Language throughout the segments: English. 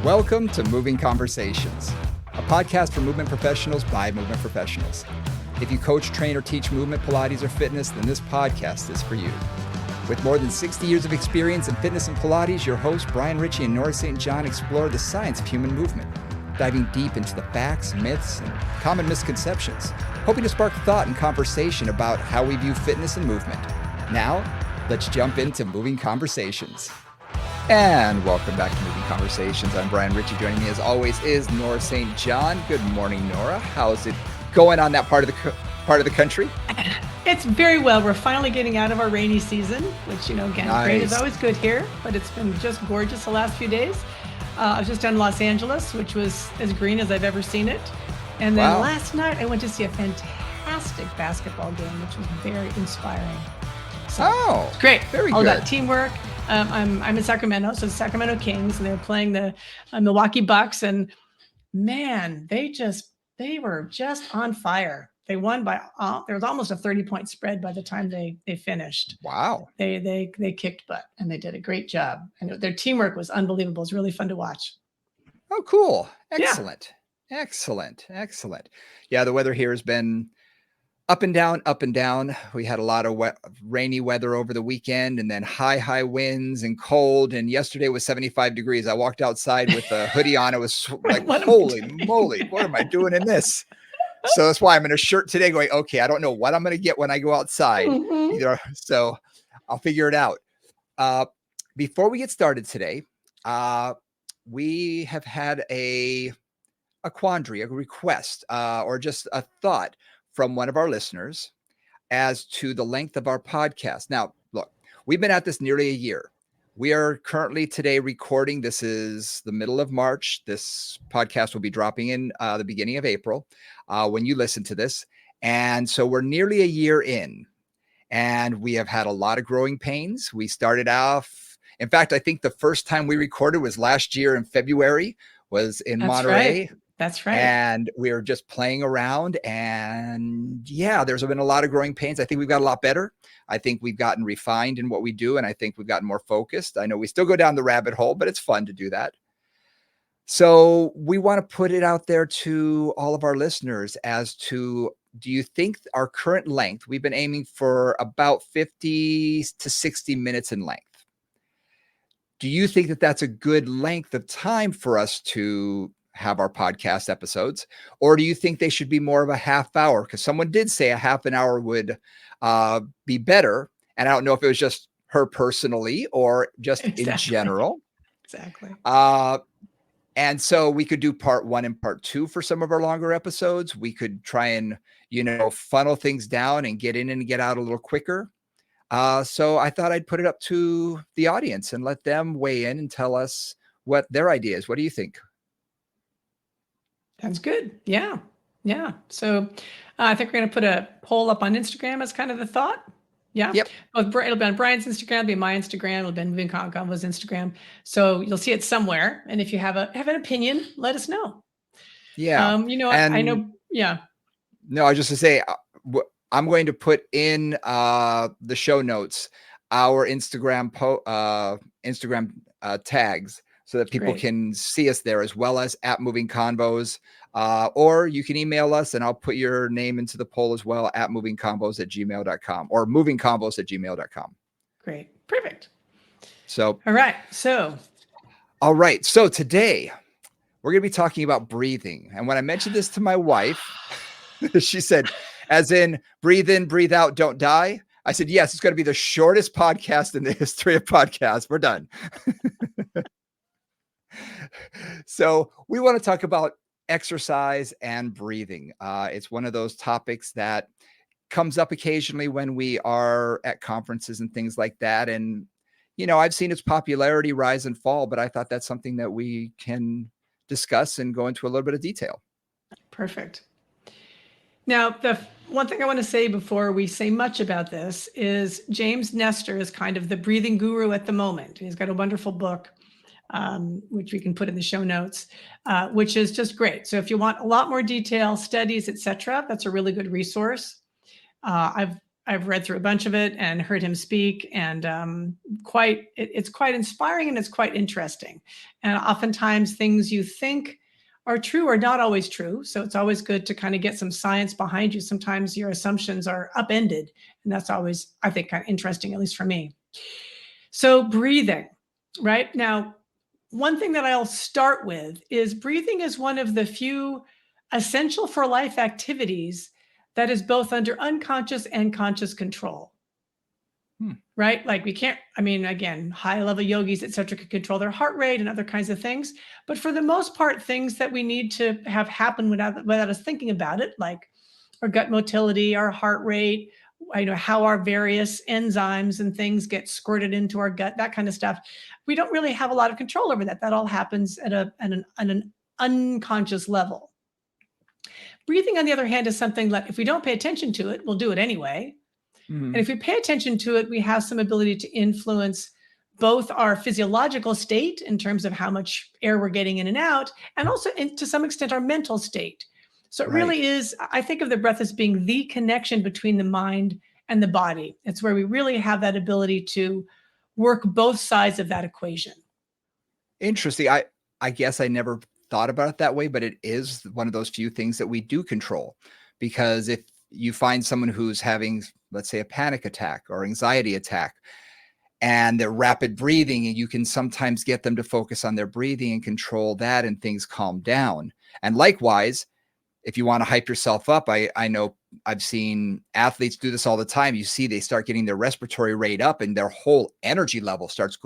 Welcome to Moving Conversations, a podcast for movement professionals by movement professionals. If you coach, train, or teach movement, Pilates, or fitness, then this podcast is for you. With more than 60 years of experience in fitness and Pilates, your hosts, Brian Ritchie and Nora St. John, explore the science of human movement, diving deep into the facts, myths, and common misconceptions, hoping to spark thought and conversation about how we view fitness and movement. Now, let's jump into Moving Conversations. And welcome back to Moving Conversations. I'm Brian Ritchie. Joining me as always is Nora St. John. Good morning, Nora. How's it going on that part of the country? It's very well. We're finally getting out of our rainy season, which, again, nice. Great is always good here, but it's been just gorgeous the last few days. I was just down in Los Angeles, which was as green as I've ever seen it. And then last night I went to see a fantastic basketball game, which was very inspiring. So, it's great. Very all good. All that teamwork. I'm in Sacramento, so the Sacramento Kings, and they're playing the Milwaukee Bucks, and man, they were just on fire. They won by there was almost a 30-point spread by the time they finished. Wow. They kicked butt, and they did a great job, and their teamwork was unbelievable. It was really fun to watch. Oh, cool. Excellent. Yeah. Excellent. Yeah, the weather here has been up and down. We had a lot of rainy weather over the weekend, and then high winds and cold. And yesterday was 75 degrees. I walked outside with a hoodie on. It was like, holy moly, what am I doing in this? So that's why I'm in a shirt today going, okay, I don't know what I'm going to get when I go outside. Either. So I'll figure it out. Before we get started today, we have had a quandary, a request, or just a thought from one of our listeners as to the length of our podcast. Now, look, we've been at this nearly a year. We are currently today recording. This is the middle of March. This podcast will be dropping in the beginning of April when you listen to this. And so we're nearly a year in, and we have had a lot of growing pains. We started off, in fact, I think the first time we recorded was last year in February, was in Monterey. Right. That's right. And we were just playing around, and yeah, there's been a lot of growing pains. I think we've got a lot better. I think we've gotten refined in what we do, and I think we've gotten more focused. I know we still go down the rabbit hole, but it's fun to do that. So we want to put it out there to all of our listeners as to, do you think our current length, we've been aiming for about 50 to 60 minutes in length. Do you think that that's a good length of time for us to have our podcast episodes, or do you think they should be more of a half hour? Because someone did say a half an hour would be better. And I don't know if it was just her personally or just in general. Exactly. And so we could do part 1 and part 2 for some of our longer episodes. We could try and, funnel things down and get in and get out a little quicker. So I thought I'd put it up to the audience and let them weigh in and tell us what their idea is. What do you think? That's good. Yeah. So I think we're going to put a poll up on Instagram as kind of the thought. Yeah. Yep. It'll be on Brian's Instagram, it'll be my Instagram, it'll be on Moving Convo's Instagram. So you'll see it somewhere. And if you have an opinion, let us know. Yeah. I know. Yeah. No, I was just to say, I'm going to put in the show notes our Instagram tags, so that people can see us there, as well as at Moving Convos, or you can email us and I'll put your name into the poll as well at movingconvos@gmail.com or movingconvos@gmail.com. Great. Perfect. So, all right. So today we're going to be talking about breathing. And when I mentioned this to my wife, she said, as in breathe in, breathe out, don't die. I said, yes, it's going to be the shortest podcast in the history of podcasts. We're done. So we want to talk about exercise and breathing. It's one of those topics that comes up occasionally when we are at conferences and things like that. And, I've seen its popularity rise and fall, but I thought that's something that we can discuss and go into a little bit of detail. Perfect. Now, the one thing I want to say before we say much about this is James Nestor is kind of the breathing guru at the moment. He's got a wonderful book, which we can put in the show notes, which is just great. So if you want a lot more detail, studies, etc., that's a really good resource. I've I've read through a bunch of it and heard him speak, and it's quite inspiring and it's quite interesting. And oftentimes things you think are true are not always true. So it's always good to kind of get some science behind you. Sometimes your assumptions are upended, and that's always, I think, kind of interesting, at least for me. So breathing, right? Now, one thing that I'll start with is breathing is one of the few essential for life activities that is both under unconscious and conscious control. Right? Like we can't, I mean, again, high level yogis, et cetera, can control their heart rate and other kinds of things. But for the most part, things that we need to have happen without us thinking about it, like our gut motility, our heart rate, how our various enzymes and things get squirted into our gut, that kind of stuff. We don't really have a lot of control over that. That all happens at an unconscious level. Breathing, on the other hand, is something that if we don't pay attention to it, we'll do it anyway. And if we pay attention to it, we have some ability to influence both our physiological state in terms of how much air we're getting in and out, and also to some extent our mental state. So it really is, I think of the breath as being the connection between the mind and the body. It's where we really have that ability to work both sides of that equation. Interesting. I guess I never thought about it that way, but it is one of those few things that we do control. Because if you find someone who's having, let's say, a panic attack or anxiety attack, and they're rapid breathing, and you can sometimes get them to focus on their breathing and control that, and things calm down. And likewise, if you want to hype yourself up, I know I've seen athletes do this all the time. You see, they start getting their respiratory rate up and their whole energy level starts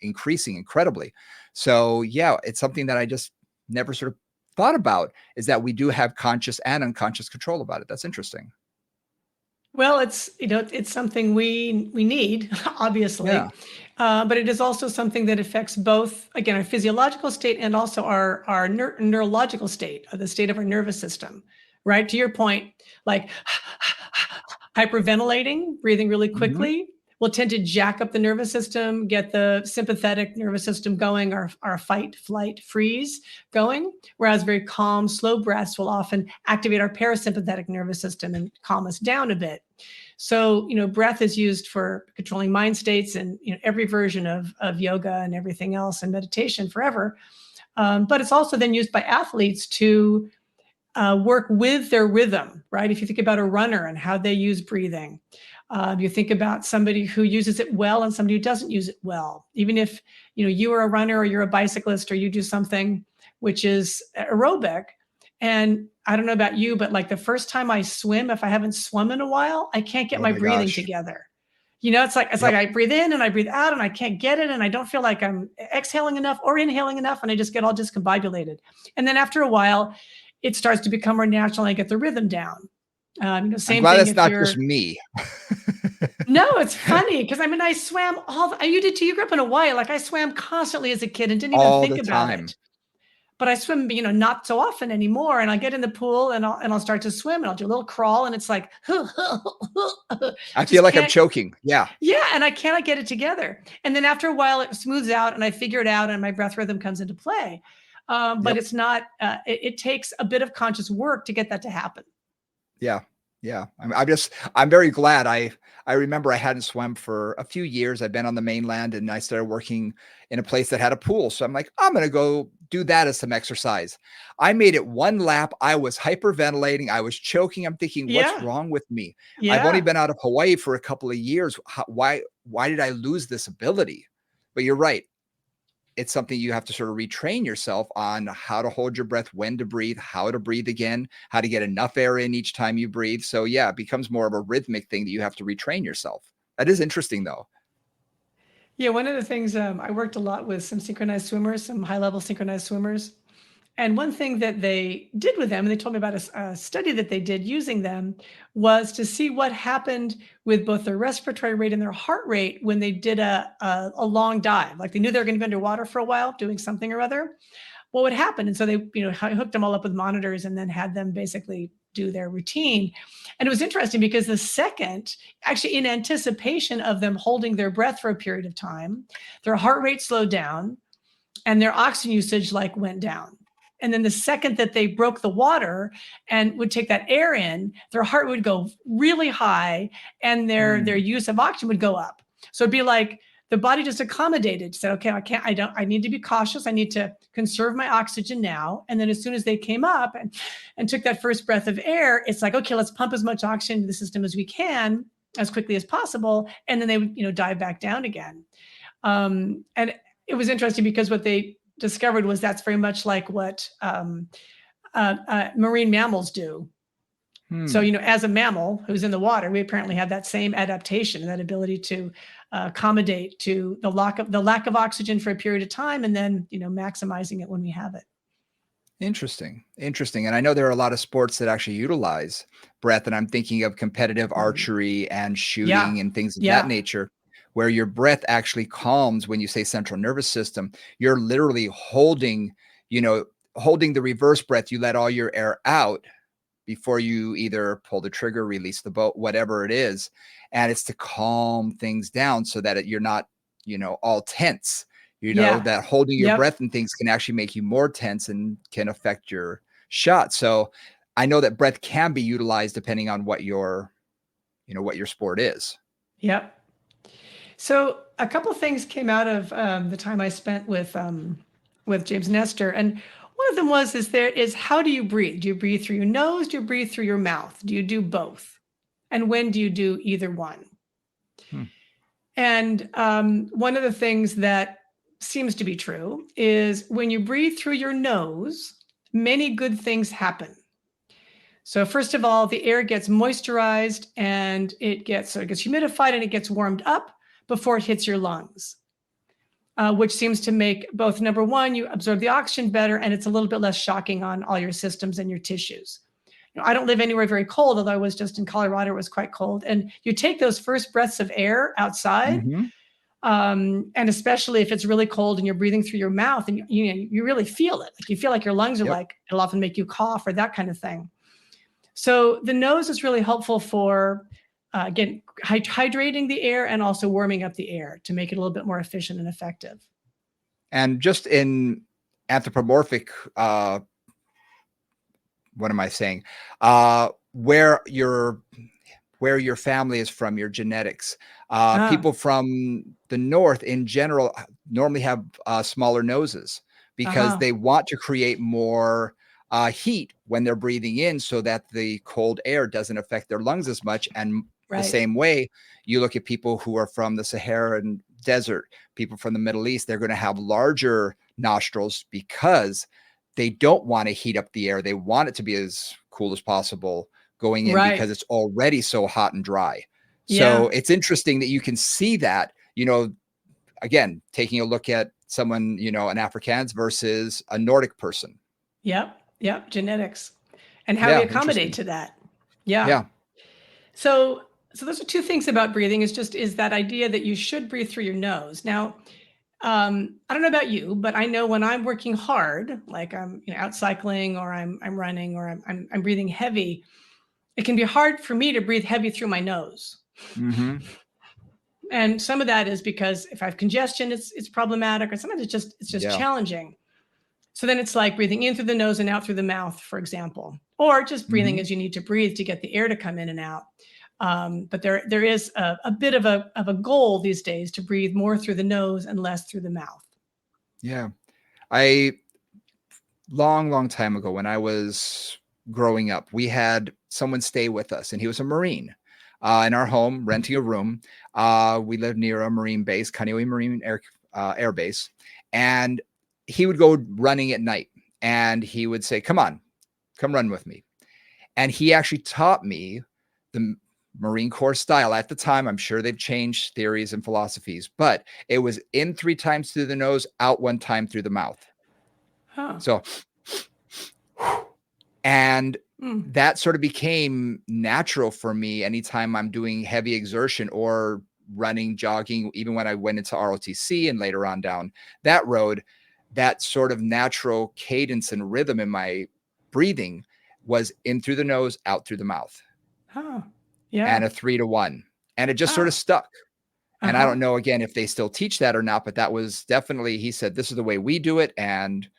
increasing incredibly. So yeah, it's something that I just never sort of thought about, is that we do have conscious and unconscious control about it. That's interesting. Well, it's something we need, obviously, Yeah. but it is also something that affects both, again, our physiological state and also our neurological state, or the state of our nervous system. Right, to your point, like hyperventilating, breathing really quickly, will tend to jack up the nervous system, get the sympathetic nervous system going, our fight, flight, freeze going, whereas very calm, slow breaths will often activate our parasympathetic nervous system and calm us down a bit. So, breath is used for controlling mind states and every version of yoga and everything else and meditation forever. But it's also then used by athletes to work with their rhythm, right? If you think about a runner and how they use breathing, you think about somebody who uses it well and somebody who doesn't use it well. Even if you are a runner or you're a bicyclist or you do something which is aerobic, and I don't know about you, but like the first time I swim, if I haven't swum in a while, I can't get my breathing together. It's like I breathe in and I breathe out and I can't get it, and I don't feel like I'm exhaling enough or inhaling enough, and I just get all discombobulated. And then after a while, it starts to become more natural and I get the rhythm down. Same I'm glad thing it's not just me. No, it's funny because I swam you did too. You grew up in Hawaii. Like I swam constantly as a kid and didn't even All think the about time. it. But I swim, not so often anymore. And I get in the pool and I'll start to swim and I'll do a little crawl and it's like, I feel like I'm choking. Yeah. Yeah. And I cannot get it together. And then after a while, it smooths out and I figure it out and my breath rhythm comes into play. But it's not, it takes a bit of conscious work to get that to happen. Yeah. Yeah. I'm very glad. I remember I hadn't swum for a few years. I've been on the mainland and I started working in a place that had a pool. So I'm like, I'm going to go do that as some exercise. I made it one lap. I was hyperventilating. I was choking. I'm thinking, what's wrong with me? Yeah. I've only been out of Hawaii for a couple of years. Why did I lose this ability? But you're right. It's something you have to sort of retrain yourself on, how to hold your breath, when to breathe, how to breathe again, how to get enough air in each time you breathe. So yeah, it becomes more of a rhythmic thing that you have to retrain yourself. That is interesting though. Yeah, one of the things, I worked a lot with some synchronized swimmers, some high-level synchronized swimmers. And one thing that they did with them, and they told me about a study that they did using them, was to see what happened with both their respiratory rate and their heart rate when they did a long dive. Like they knew they were going to be underwater for a while doing something or other. What would happen? And so they, hooked them all up with monitors and then had them basically do their routine. And it was interesting because the second, actually in anticipation of them holding their breath for a period of time, their heart rate slowed down and their oxygen usage went down. And then the second that they broke the water and would take that air in, their heart would go really high and their use of oxygen would go up. So it'd be like the body just accommodated, said, okay, I need to be cautious. I need to conserve my oxygen now. And then as soon as they came up and took that first breath of air, it's like, okay, let's pump as much oxygen into the system as we can as quickly as possible. And then they would, dive back down again. And it was interesting because what they discovered was that's very much like what marine mammals do. So, as a mammal who's in the water, we apparently have that same adaptation, that ability to accommodate to the lack of oxygen for a period of time, and then, maximizing it when we have it. Interesting. And I know there are a lot of sports that actually utilize breath, and I'm thinking of competitive archery and shooting and things of that nature, where your breath actually calms when you say central nervous system. You're literally holding the reverse breath. You let all your air out before you either pull the trigger, release the boat, whatever it is. And it's to calm things down so that you're not, all tense, that holding your breath and things can actually make you more tense and can affect your shot. So I know that breath can be utilized depending on what your sport is. Yep. So a couple of things came out of the time I spent with James Nestor. And one of them is how do you breathe? Do you breathe through your nose? Do you breathe through your mouth? Do you do both? And when do you do either one? And one of the things that seems to be true is when you breathe through your nose, many good things happen. So first of all, the air gets moisturized and it gets humidified and it gets warmed up before it hits your lungs. Which seems to make both, number one, you absorb the oxygen better, and it's a little bit less shocking on all your systems and your tissues. I don't live anywhere very cold, although I was just in Colorado, it was quite cold. And you take those first breaths of air outside, and especially if it's really cold and you're breathing through your mouth, and you really feel it. Like you feel like your lungs are it'll often make you cough or that kind of thing. So the nose is really helpful for again, hydrating the air and also warming up the air to make it a little bit more efficient and effective. And just in anthropomorphic, what am I saying? Where your family is from, your genetics. People from the north in general normally have smaller noses because they want to create more heat when they're breathing in so that the cold air doesn't affect their lungs as much. And the same way, you look at people who are from the Saharan desert, people from the Middle East, they're going to have larger nostrils because they don't want to heat up the air. They want it to be as cool as possible going in because it's already so hot and dry. So it's interesting that you can see that, again, taking a look at someone, an Afrikaans versus a Nordic person. Yep. Genetics and how we accommodate to that. Yeah. So those are two things about breathing is that idea that you should breathe through your nose. Now, I don't know about you, but I know when I'm working hard, like I'm out cycling or I'm running or I'm breathing heavy, it can be hard for me to breathe heavy through my nose. And some of that is because if I have congestion, it's problematic, or sometimes it's just challenging. So then it's like breathing in through the nose and out through the mouth, for example, or just breathing as you need to breathe to get the air to come in and out. But there is a bit of a goal these days to breathe more through the nose and less through the mouth. Yeah. Long time ago when I was growing up, we had someone stay with us and he was a Marine in our home, renting a room. We lived near a Marine base, Kaneohe Marine Air Base. And he would go running at night and he would say, come run with me. And he actually taught me the Marine Corps style. At the time, I'm sure they've changed theories and philosophies, but it was in 3 times through the nose, out 1 time through the mouth. So, and that sort of became natural for me anytime I'm doing heavy exertion or running, jogging, even when I went into ROTC and later on down that road, that sort of natural cadence and rhythm in my breathing was in through the nose, out through the mouth. And a 3 to 1. And it just sort of stuck. And I don't know, again, if they still teach that or not, but that was definitely, he said, this is the way we do it. And,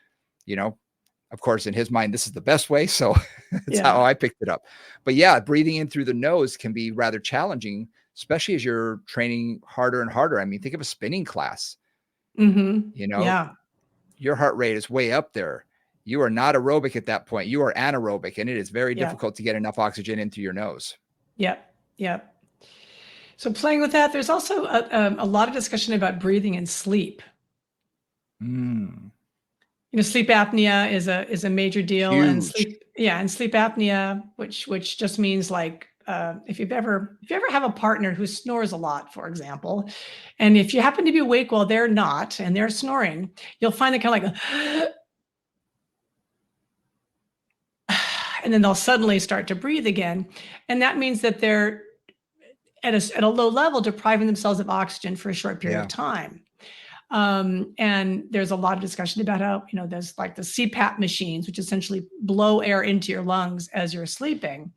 Of course, in his mind, this is the best way. So that's how Yeah. I picked it up. But yeah, breathing in through the nose can be rather challenging, especially as you're training harder and harder. I mean, think of a spinning class, you know, Yeah. your heart rate is way up there. You are not aerobic at that point. You are anaerobic, and it is very Yeah. difficult to get enough oxygen into your nose. Yep. Yep. So playing with that, there's also a lot of discussion about breathing and sleep. Mm, Sleep apnea is a major deal, and huge. sleep apnea, which just means like if you ever have a partner who snores a lot, for example, and if you happen to be awake while they're not and they're snoring, you'll find it kind of like, and then they'll suddenly start to breathe again, and that means that they're at a low level, depriving themselves of oxygen for a short period of Yeah. time. And there's a lot of discussion about how, there's like the CPAP machines, which essentially blow air into your lungs as you're sleeping,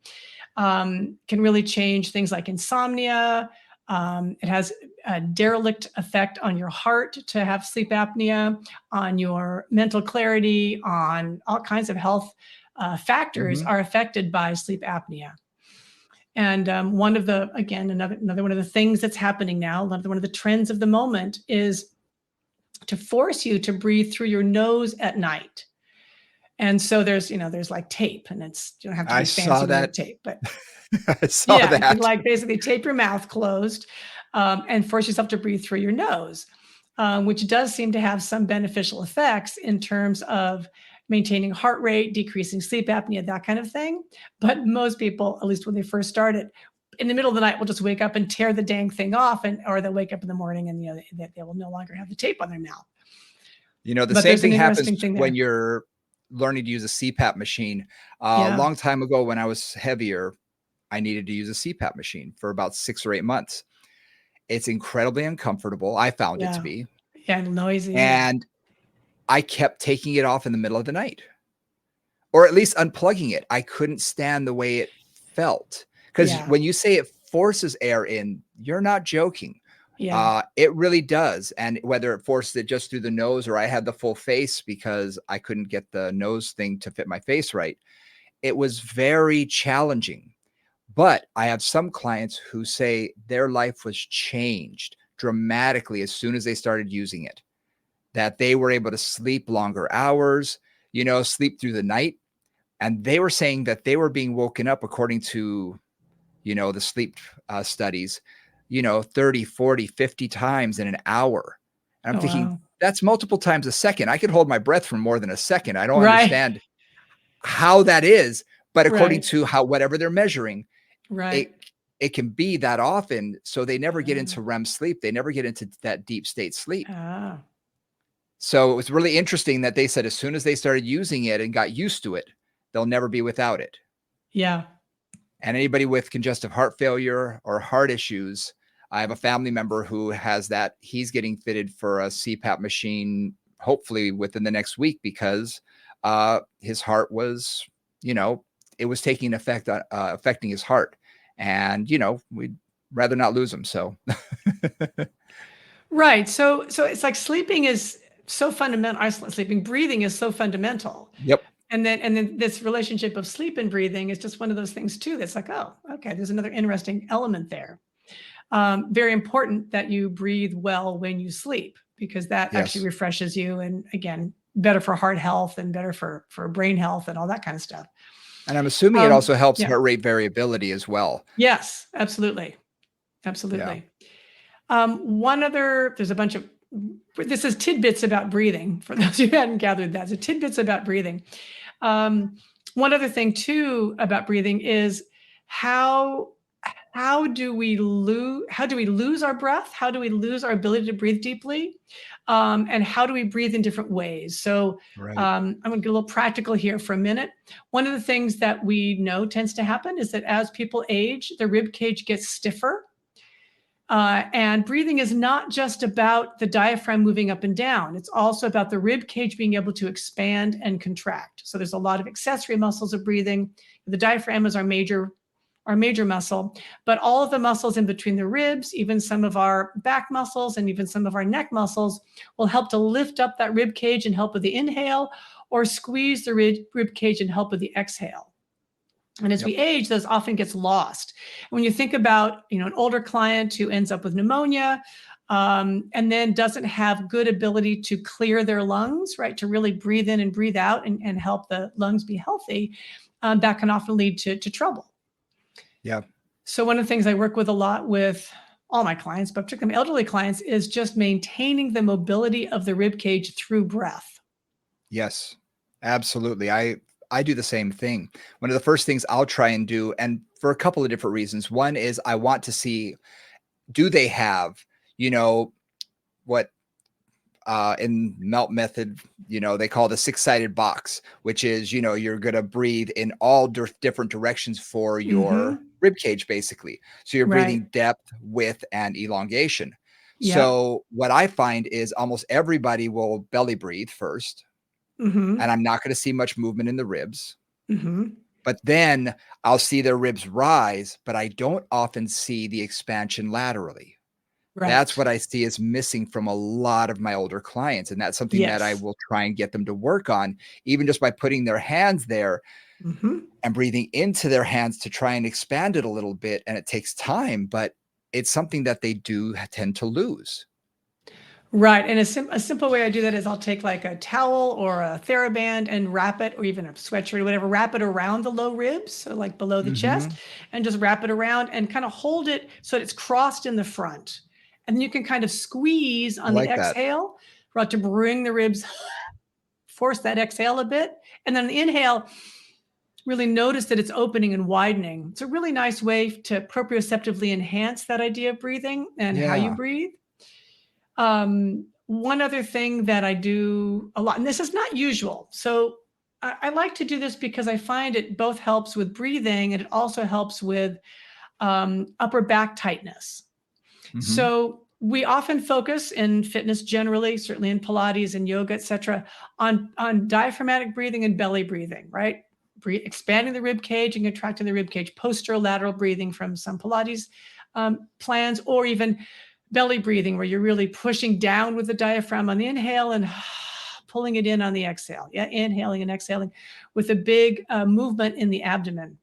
can really change things like insomnia. It has a derelict effect on your heart to have sleep apnea, on your mental clarity, on all kinds of health factors Hmm. are affected by sleep apnea. And one of the, again, another one of the things that's happening now, one of the trends of the moment is to force you to breathe through your nose at night. And so there's like tape, and you don't have to I be fancy saw with your that. tape, but I saw yeah, you can that. like basically tape your mouth closed, and force yourself to breathe through your nose, which does seem to have some beneficial effects in terms of maintaining heart rate, decreasing sleep apnea, that kind of thing. But most people, at least when they first started, in the middle of the night, will just wake up and tear the dang thing off, or they'll wake up in the morning and they will no longer have the tape on their mouth. The But same there's an thing happens interesting thing when there. you're learning to use a CPAP machine. A Yeah. long time ago, when I was heavier, I needed to use a CPAP machine for about 6 or 8 months. It's incredibly uncomfortable. I found it to Yeah. be. Yeah. Noisy. Yeah. And I kept taking it off in the middle of the night, or at least unplugging it. I couldn't stand the way it felt. Because Yeah. when you say it forces air in, you're not joking. Yeah. It really does. And whether it forced it just through the nose, or I had the full face because I couldn't get the nose thing to fit my face right, it was very challenging. But I have some clients who say their life was changed dramatically as soon as they started using it, that they were able to sleep longer hours, sleep through the night. And they were saying that they were being woken up, according to, the sleep studies, 30, 40, 50 times in an hour. And I'm Oh, thinking, wow. that's multiple times a second. I could hold my breath for more than a second. I don't Right. understand how that is, but according Right. to whatever they're measuring, it Right. it can be that often. So they never get Ah. into REM sleep. They never get into that deep state sleep. Ah. So it was really interesting that they said as soon as they started using it and got used to it, they'll never be without it. Yeah. And anybody with congestive heart failure or heart issues, I have a family member who has that. He's getting fitted for a CPAP machine, hopefully within the next week, because his heart was, it was taking effect on affecting his heart. And, we'd rather not lose him. So, Right. So it's like sleeping is so fundamental. Sleeping, breathing is so fundamental. yep. And then this relationship of sleep and breathing is just one of those things too. That's like, oh, okay, there's another interesting element there. Very important that you breathe well when you sleep, because that actually Yes. refreshes you, and again, better for heart health and better for brain health and all that kind of stuff. And I'm assuming it also helps Yeah. heart rate variability as well. Yes, absolutely. Yeah. Absolutely. There's a bunch of, this is tidbits about breathing for those who hadn't gathered that. So tidbits about breathing. One other thing too about breathing is how do we lose our breath? How do we lose our ability to breathe deeply? And how do we breathe in different ways? So Right. I'm going to get a little practical here for a minute. One of the things that we know tends to happen is that as people age, the rib cage gets stiffer. And breathing is not just about the diaphragm moving up and down. It's also about the rib cage being able to expand and contract. So there's a lot of accessory muscles of breathing. The diaphragm is our major our major muscle, but all of the muscles in between the ribs, even some of our back muscles and even some of our neck muscles will help to lift up that rib cage and help with the inhale, or squeeze the rib cage and help with the exhale. And as Yep. we age, those often gets lost. When you think about, an older client who ends up with pneumonia, and then doesn't have good ability to clear their lungs, right, to really breathe in and breathe out and help the lungs be healthy, that can often lead to trouble. Yeah. So one of the things I work with a lot with all my clients, but particularly my elderly clients, is just maintaining the mobility of the rib cage through breath. Yes, absolutely. I do the same thing. One of the first things I'll try and do, and for a couple of different reasons. One is I want to see, do they have, what in melt method, they call the 6-sided box, which is, you're going to breathe in all different directions for your rib cage, basically. So you're breathing Right. depth, width, and elongation. Yep. So what I find is almost everybody will belly breathe first, Mm-hmm. and I'm not going to see much movement in the ribs. Mm-hmm. But then I'll see their ribs rise, but I don't often see the expansion laterally. That's Right. what I see is missing from a lot of my older clients, and that's something that I Yes. will try and get them to work on, even just by putting their hands there Mm-hmm. and breathing into their hands to try and expand it a little bit, and it takes time, but it's something that they do tend to lose. Right. And a simple way I do that is I'll take like a towel or a TheraBand and wrap it, or even a sweatshirt or whatever, wrap it around the low ribs, so like below the chest, Mhm. and just wrap it around and kind of hold it so it's crossed in the front. And then you can kind of squeeze I on the like that. exhale, right, to bring the ribs, force that exhale a bit. And then the inhale, really notice that it's opening and widening. It's a really nice way to proprioceptively enhance that idea of breathing and how you Yeah. breathe. One other thing that I do a lot, and this is not usual. So I like to do this because I find it both helps with breathing and it also helps with upper back tightness. Mhm. So we often focus in fitness generally, certainly in Pilates and yoga, etc., on diaphragmatic breathing and belly breathing, right? Expanding the rib cage and contracting the rib cage, posterolateral breathing from some Pilates plans, or even belly breathing, where you're really pushing down with the diaphragm on the inhale and pulling it in on the exhale. Yeah, inhaling and exhaling with a big movement in the abdomen.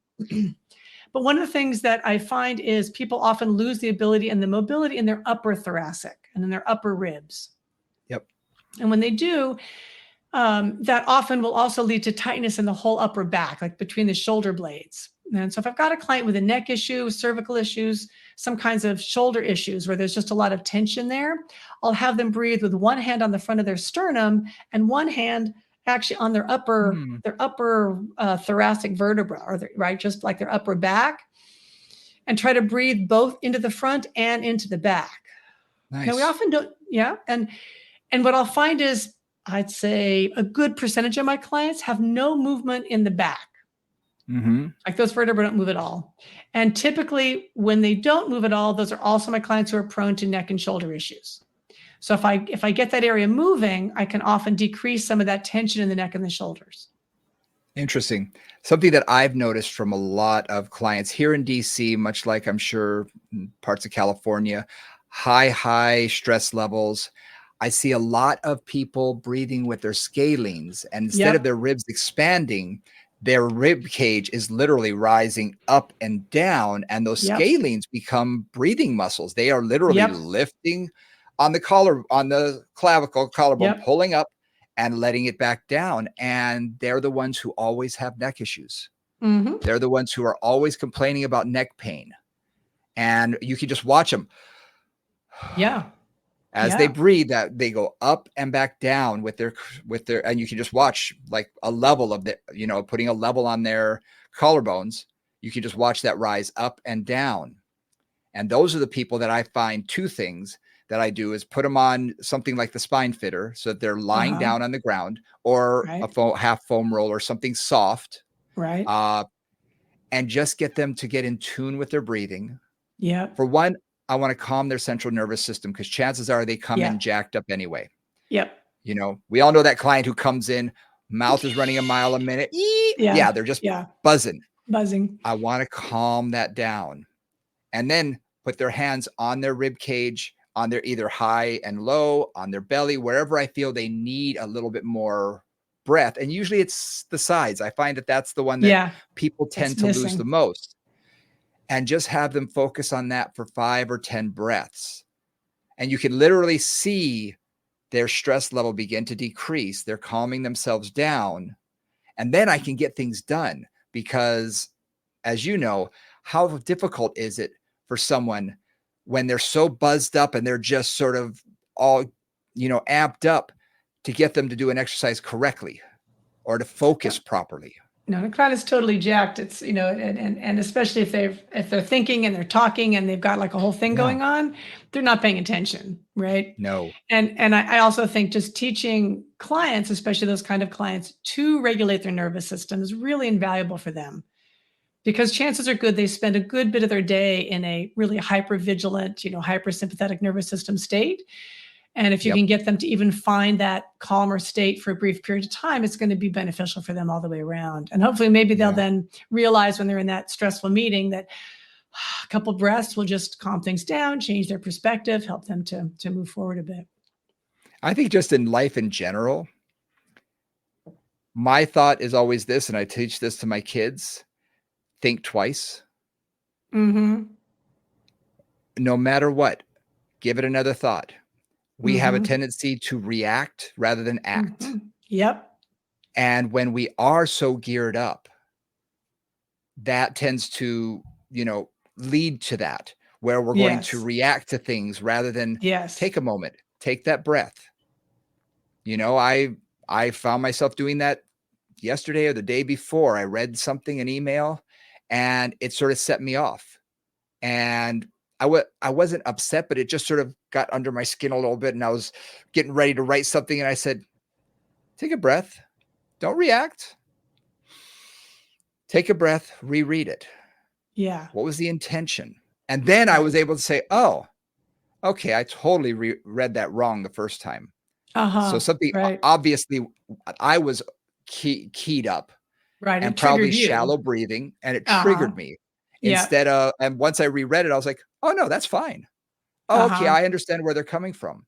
But one of the things that I find is people often lose the ability and the mobility in their upper thoracic and in their upper ribs. Yep. And when they do, that often will also lead to tightness in the whole upper back, like between the shoulder blades. And so if I've got a client with a neck issue, cervical issues, some kinds of shoulder issues where there's just a lot of tension there, I'll have them breathe with one hand on the front of their sternum and one hand actually on Hmm. their upper thoracic vertebra, or right, just like their upper back, and try to breathe both into the front and into the back. Now we Nice. often don't, yeah, and what I'll find is I'd say a good percentage of my clients have no movement in the back. Mhm. Like those vertebrae don't move at all. And typically, when they don't move at all, those are also my clients who are prone to neck and shoulder issues. So if I get that area moving, I can often decrease some of that tension in the neck and the shoulders. Interesting. Something that I've noticed from a lot of clients here in DC, much like I'm sure parts of California, high stress levels. I see a lot of people breathing with their scalenes, and instead of Yep. their ribs expanding, their rib cage is literally rising up and down, and those Yep. scalenes become breathing muscles. They are literally Yep. lifting on the collar, on the clavicle, collarbone, Yep. pulling up and letting it back down. And they're the ones who always have neck issues. Hmm. They're the ones who are always complaining about neck pain. And you can just watch them Yeah. as they Yeah. breathe, that they go up and back down with their, and you can just watch like a level of the, putting a level on their collarbones. You can just watch that rise up and down. And those are the people that I find. Two things that I do is put them on something like the spine fitter so that they're lying Uh-huh. down on the ground, or a Right. half foam roll or something soft, Right. uh, and just get them to get in tune with their breathing. Yep. For one, I want to calm their central nervous system because chances are they come in Yeah. jacked up anyway. Yep. We all know that client who comes in, mouth is running a mile a minute. Eee! Yeah. Yeah, they're just Yeah. buzzing. Buzzing. I want to calm that down. And then put their hands on their rib cage, on their either high and low, on their belly, wherever I feel they need a little bit more breath. And usually it's the sides. I find that that's the one that Yeah, people it's tend to lose the missing. most. And just have them focus on that for 5 or 10 breaths. And you can literally see their stress level begin to decrease. They're calming themselves down. And then I can get things done because, as you know, how difficult is it for someone when they're so buzzed up and they're just sort of all, amped up to get them to do an exercise correctly or to focus properly? No, the crowd is totally jacked. It's, and especially if they're thinking and they're talking and they've got like a whole thing Yeah. going on, they're not paying attention, right? No. And I also think just teaching clients, especially those kind of clients, to regulate their nervous system is really invaluable for them, because chances are good they spend a good bit of their day in a really hyper vigilant, hypersympathetic nervous system state. And if you Yep. can get them to even find that calmer state for a brief period of time, it's going to be beneficial for them all the way around. And hopefully, maybe they'll Yeah. then realize when they're in that stressful meeting that a couple breaths will just calm things down, change their perspective, help them to move forward a bit. I think just in life in general, my thought is always this, and I teach this to my kids: think twice. Mm-hmm. No matter what, give it another thought. We have a Mm-hmm. tendency to react rather than act. Mm-hmm. Yep. And when we are so geared up, that tends to, lead to that, where we're going to Yes. react to things rather than Yes. take a moment, take that breath. I found myself doing that yesterday or the day before. I read something, an email, and it sort of set me off. And I wasn't upset, but it just sort of got under my skin a little bit. And I was getting ready to write something. And I said, take a breath. Don't react. Take a breath, reread it. Yeah. What was the intention? And then I was Right. able to say, oh, okay, I totally read that wrong the first time. So Uh-huh. something Right. obviously I was keyed up Right. and It probably triggered you. shallow breathing, and it Uh-huh. triggered me Yeah. and once I reread it, I was like, oh no, that's fine. Oh, okay, Uh-huh. I understand where they're coming from.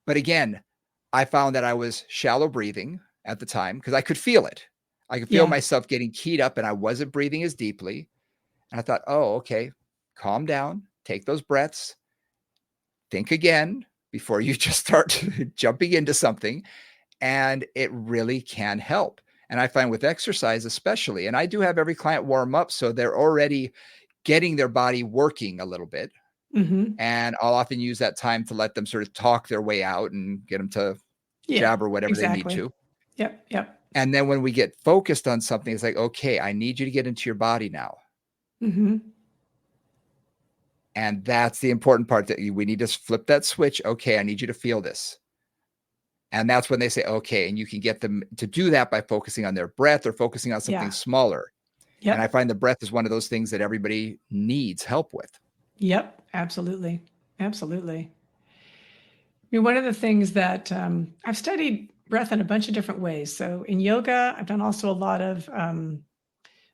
But again, I found that I was shallow breathing at the time because I could feel it. I could feel Yeah. myself getting keyed up and I wasn't breathing as deeply. And I thought, oh, okay, calm down, take those breaths, think again before you just start jumping into something. And it really can help. And I find with exercise, especially, and I do have every client warm up so they're already getting their body working a little bit. Mm-hmm. And I'll often use that time to let them sort of talk their way out and get them to Yeah. jabber whatever they need Exactly. to. Yep. Yep. And then when we get focused on something, it's like, okay, I need you to get into your body now. Mm-hmm. And that's the important part, that we need to flip that switch. Okay, I need you to feel this. And that's when they say, okay, and you can get them to do that by focusing on their breath or focusing on something Yeah. smaller. And I Yep. find the breath is one of those things that everybody needs help with. Yep. Absolutely. Absolutely. I mean, one of the things that I've studied breath in a bunch of different ways. So in yoga, I've done also a lot of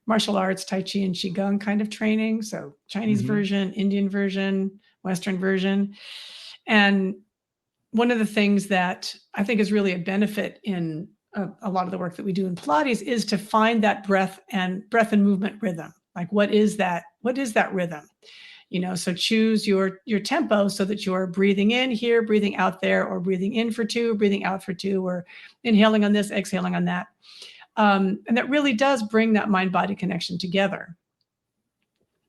martial arts, Tai Chi and Qigong kind of training. So Chinese Mhm. version, Indian version, Western version. And one of the things that I think is really a benefit in a lot of the work that we do in Pilates is to find that breath and movement rhythm. Like what is that? What is that rhythm? So choose your tempo so that you're breathing in here, breathing out there, or breathing in for two, breathing out for two, or inhaling on this, exhaling on that. And that really does bring that mind body connection together.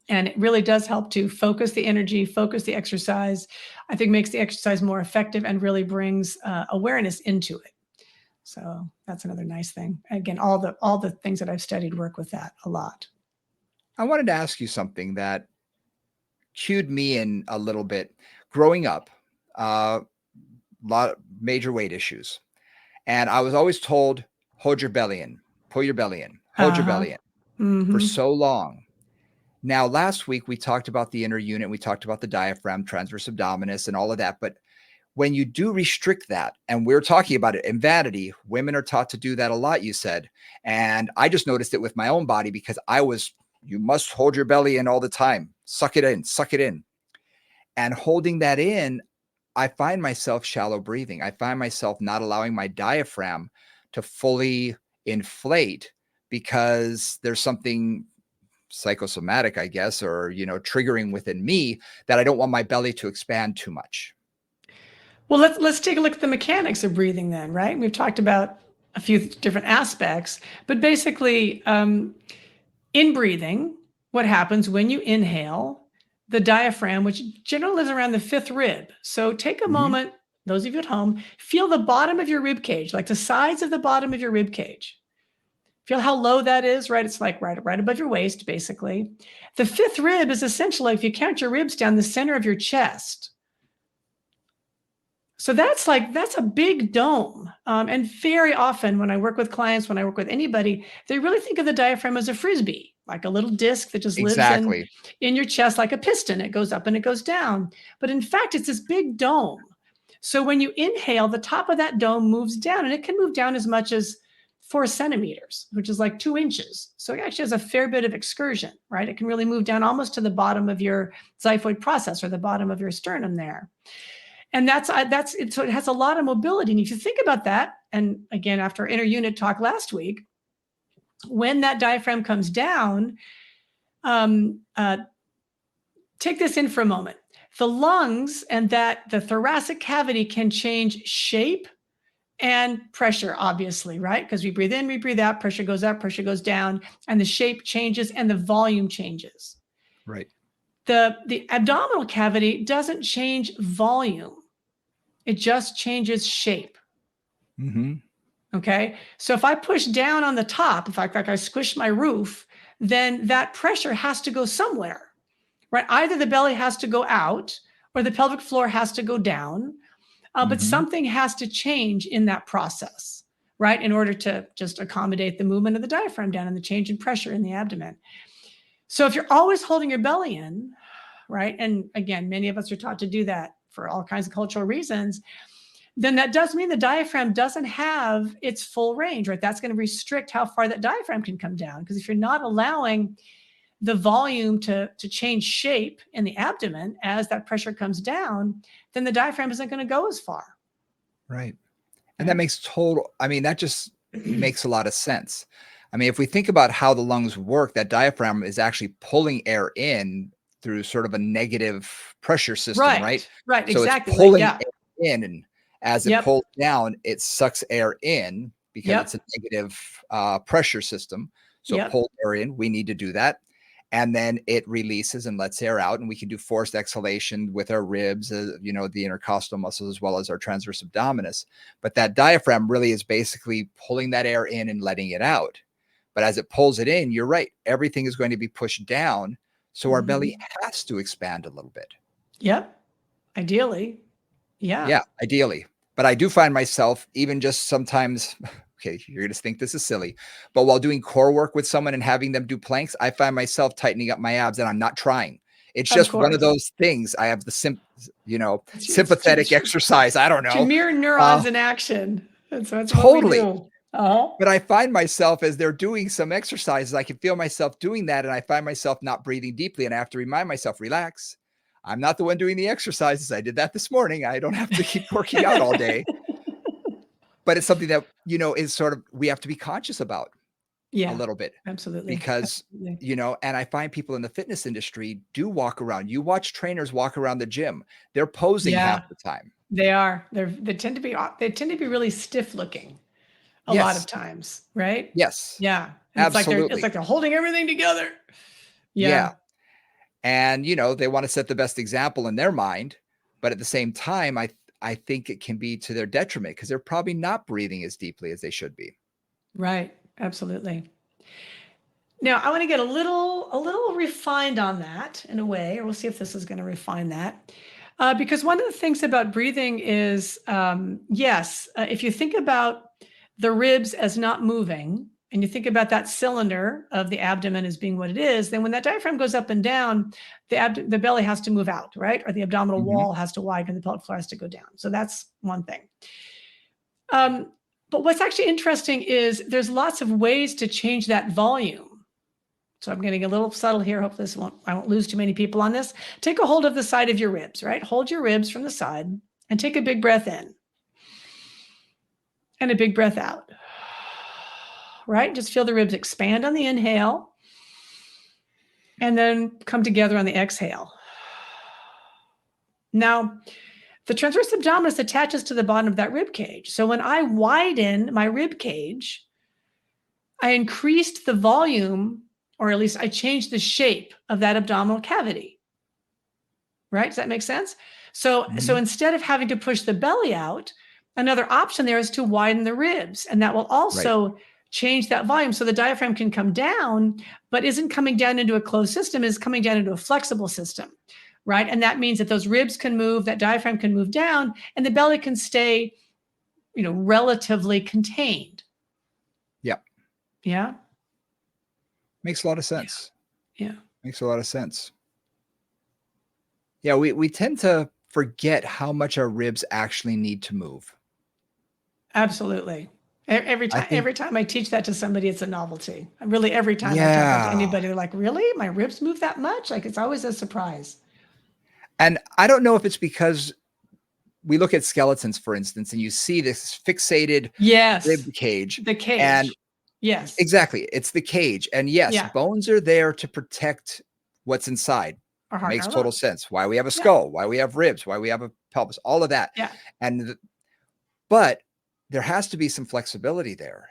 And it really does help to focus the energy, focus the exercise. I think makes the exercise more effective and really brings awareness into it. So that's another nice thing. Again, all the things that I've studied work with that a lot. I wanted to ask you something that cued me in a little bit. Growing up, lot of major weight issues. And I was always told, hold your belly in, pull your belly in, hold your Uh-huh. belly in for Mm-hmm. so long. Now, last week we talked about the inner unit, we talked about the diaphragm, transverse abdominis, and all of that. But when you do restrict that, and we're talking about it in vanity, women are taught to do that a lot, you said. And I just noticed it with my own body because you must hold your belly in all the time. Suck it in, suck it in. And holding that in, I find myself shallow breathing. I find myself not allowing my diaphragm to fully inflate because there's something psychosomatic, I guess, or, triggering within me that I don't want my belly to expand too much. Well, let's take a look at the mechanics of breathing then, right? We've talked about a few different aspects, but basically, in breathing, what happens when you inhale, the diaphragm, which generally lives around the fifth rib. So take a moment, those of you at home, feel the bottom of your rib cage, like the sides of the bottom of your rib cage. Feel how low that is, right? It's like right above your waist, basically. The fifth rib is essentially, if you count your ribs down, the center of your chest. So that's a big dome. And very often when I work with clients, when I work with anybody, they really think of the diaphragm as a Frisbee, like a little disc that just lives in your chest like a piston. It goes up and it goes down. But in fact, it's this big dome. So when you inhale, the top of that dome moves down, and it can move down as much as 4 centimeters, which is like 2 inches. So it actually has a fair bit of excursion, right? It can really move down almost to the bottom of your xiphoid process, or the bottom of your sternum there. And that's it. So it has a lot of mobility. And if you think about that, and again, after our inner unit talk last week, when that diaphragm comes down, take this in for a moment. The lungs and the thoracic cavity can change shape and pressure, obviously, right? Because we breathe in, we breathe out, pressure goes up, pressure goes down, and the shape changes and the volume changes. Right. The abdominal cavity doesn't change volume. It just changes shape. Okay. So if I push down on the top, if I squish my roof, then that pressure has to go somewhere, right? Either the belly has to go out or the pelvic floor has to go down, but something has to change in that process, right? In order to just accommodate the movement of the diaphragm down and the change in pressure in the abdomen. So if you're always holding your belly in, right? And again, many of us are taught to do that for all kinds of cultural reasons, then that does mean the diaphragm doesn't have its full range, right? That's going to restrict how far that diaphragm can come down. Because if you're not allowing the volume to change shape in the abdomen as that pressure comes down, then the diaphragm isn't going to go as far. Right. And that makes that just makes a lot of sense. I mean, if we think about how the lungs work, that diaphragm is actually pulling air in through sort of a negative pressure system, right? Right, so exactly. It's pulling air in, and as it pulls down, it sucks air in because it's a negative pressure system. So it pulls air in. We need to do that. And then it releases and lets air out. And we can do forced exhalation with our ribs, the intercostal muscles, as well as our transverse abdominis. But that diaphragm really is basically pulling that air in and letting it out. But as it pulls it in, you're right, everything is going to be pushed down. So our belly has to expand a little bit. Yep. Ideally. Yeah. Yeah, ideally. But I do find myself even just sometimes, okay, you're going to think this is silly, but while doing core work with someone and having them do planks, I find myself tightening up my abs, and I'm not trying. It's just one of those things. I have the sympathetic exercise. I don't know. To mirror neurons in action. That's totally. What we do. But I find myself, as they're doing some exercises, I can feel myself doing that, and I find myself not breathing deeply, and I have to remind myself, relax. I'm not the one doing the exercises. I did that this morning. I don't have to keep working out all day. But it's something that, is sort of, we have to be conscious about a little bit. Absolutely. Because, and I find people in the fitness industry do walk around. You watch trainers walk around the gym. They're posing half the time. They are. They tend to be really stiff looking a lot of times, right? Yes. Yeah. Absolutely. It's like they're holding everything together. Yeah. And, they want to set the best example in their mind. But at the same time, I think it can be to their detriment because they're probably not breathing as deeply as they should be. Right. Absolutely. Now, I want to get a little refined on that in a way, or we'll see if this is going to refine that. Because one of the things about breathing is, if you think about the ribs as not moving, and you think about that cylinder of the abdomen as being what it is, then when that diaphragm goes up and down, the belly has to move out, right? Or the abdominal Mhm. wall has to widen, and the pelvic floor has to go down. So that's one thing. But what's actually interesting is there's lots of ways to change that volume. So I'm getting a little subtle here. Hopefully I won't lose too many people on this. Take a hold of the side of your ribs, right? Hold your ribs from the side and take a big breath in and a big breath out, right? Just feel the ribs expand on the inhale and then come together on the exhale. Now, the transverse abdominis attaches to the bottom of that rib cage. So when I widen my rib cage, I increased the volume, or at least I changed the shape of that abdominal cavity. Right? Does that make sense? So Mhm. instead of having to push the belly out, another option there is to widen the ribs, and that will Right. also change that volume. So the diaphragm can come down, but isn't coming down into a closed system, is coming down into a flexible system. Right? And that means that those ribs can move, that diaphragm can move down, and the belly can stay, relatively contained. Yeah. Yeah. Makes a lot of Yeah. sense. Yeah. Makes a lot of sense. Yeah, we tend to forget how much our ribs actually need to move. Absolutely. Every I time, think every time I teach that to somebody, it's a novelty. Really, every time I tell that to yeah. anybody, they're like, "Really? My ribs move that much?" Like it's always a surprise. And I don't know if it's because we look at skeletons, for instance, and you see this fixated rib Yes, cage, the and cage. Yes, exactly, it's the cage. And yes, yeah, bones are there to protect what's inside. our heart and Makes our total lungs. sense. Why we have a Yeah, skull, why we have ribs, why we have a pelvis, all of that. yeah, And but there has to be some flexibility there.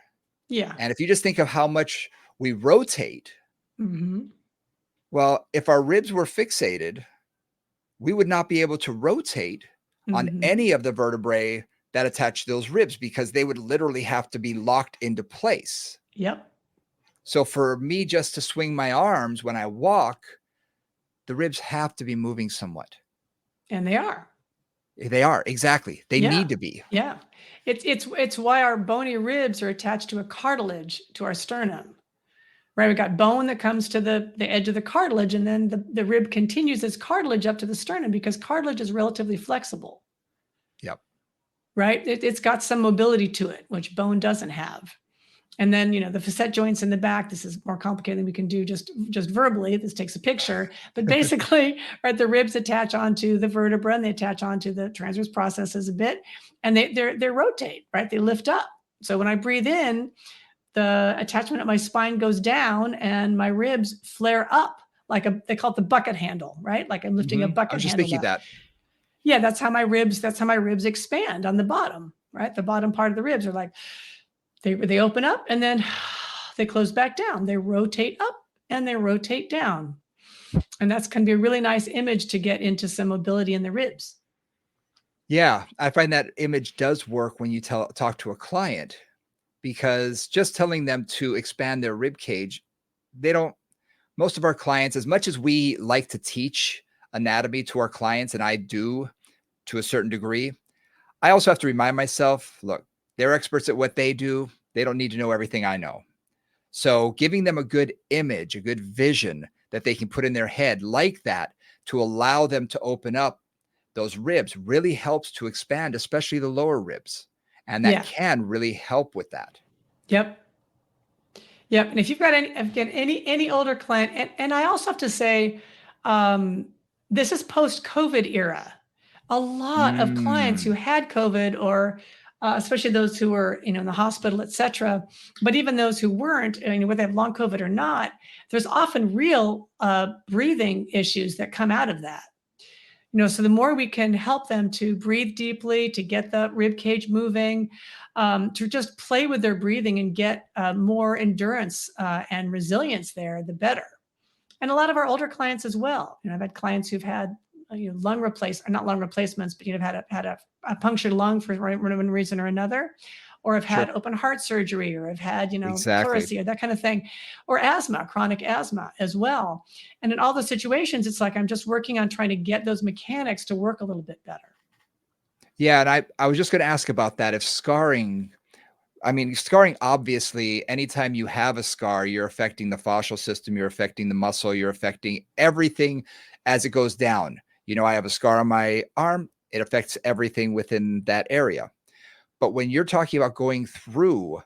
yeah. And if you just think of how much we rotate, Hmm. well, if our ribs were fixated, we would not be able to rotate on Hmm. any of the vertebrae that attach those ribs because they would literally have to be locked into place. Yep, So for me just to swing my arms when I walk, the ribs have to be moving somewhat. and they are. They are, exactly. They Yeah, need to be. yeah. It's why our bony ribs are attached to a cartilage to our sternum. Right, we got bone that comes to the edge of the cartilage, and then the rib continues as cartilage up to the sternum because cartilage is relatively flexible. Yep. Right? It's got some mobility to it, which bone doesn't have. And then, the facet joints in the back, this is more complicated than we can do just verbally. This takes a picture, but basically, right, the ribs attach onto the vertebra and they attach onto the transverse processes a bit, and they rotate, right? They lift up. So when I breathe in, the attachment at my spine goes down and my ribs flare up they call it the bucket handle, right? Like I'm lifting a Mhm. I bucket was just handle thinking up. that. Yeah, that's how my ribs expand on the bottom, right? The bottom part of the ribs are like they open up and then they close back down. They rotate up and they rotate down. And that's going to be a really nice image to get into some mobility in the ribs. Yeah, I find that image does work when you talk to a client because just telling them to expand their rib cage, they don't most of our clients, as much as we like to teach anatomy to our clients, and I do to a certain degree, I also have to remind myself, look, they're experts at what they do. They don't need to know everything I know. So giving them a good image, a good vision that they can put in their head like that to allow them to open up those ribs really helps to expand, especially the lower ribs. And that Yeah. can really help with that. Yep. Yep. And if you've got any older client, and I also have to say, um, this is post-COVID era. A lot of clients who Mm, had COVID, or especially those who were, in the hospital, et cetera, but even those who weren't, whether they have long COVID or not, there's often real breathing issues that come out of that. So the more we can help them to breathe deeply, to get the rib cage moving, to just play with their breathing and get more endurance and resilience there, the better. And a lot of our older clients as well. I've had clients who've had lung replace, or not lung replacements, but have had a punctured lung for one reason or another, or have sure. had open heart surgery, or have had Exactly. pleurisy or that kind of thing, or asthma, chronic asthma as well. And in all those situations, it's like I'm just working on trying to get those mechanics to work a little bit better. Yeah. And I was just going to ask about that. If scarring I mean, scarring, obviously, anytime you have a scar, you're affecting the fascial system, you're affecting the muscle, you're affecting everything as it goes down. I have a scar on my arm, it affects everything within that area. But when you're talking about going through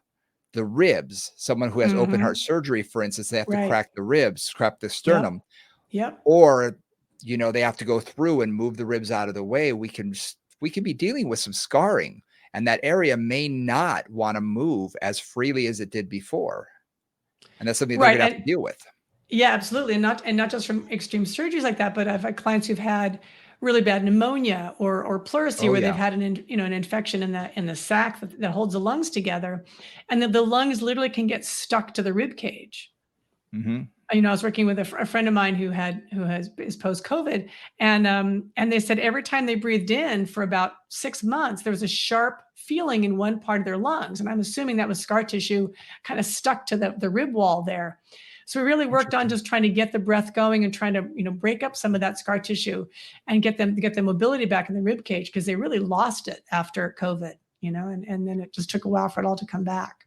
the ribs, someone who has open heart Mm-hmm. surgery, for instance, they have to Right. crack the ribs, crack the Yep. sternum, Yep. or they have to go through and move the ribs out of the way. We can be dealing with some scarring, and that area may not want to move as freely as it did before, and that's something they're Right. going to have to And deal with. yeah, absolutely. And not just from extreme surgeries like that, but I've had clients who've had really bad pneumonia or pleurisy Oh where they've yeah. had an infection in the sac that holds the lungs together, and that the lungs literally can get stuck to the rib cage. Hmm. I was working with a friend of mine is post COVID, and they said every time they breathed in for about 6 months, there was a sharp feeling in one part of their lungs, and I'm assuming that was scar tissue kind of stuck to the rib wall there. So we really worked on Interesting. just trying to get the breath going and trying to break up some of that scar tissue and get the mobility back in the rib cage, because they really lost it after COVID, and then it just took a while for it all to come back.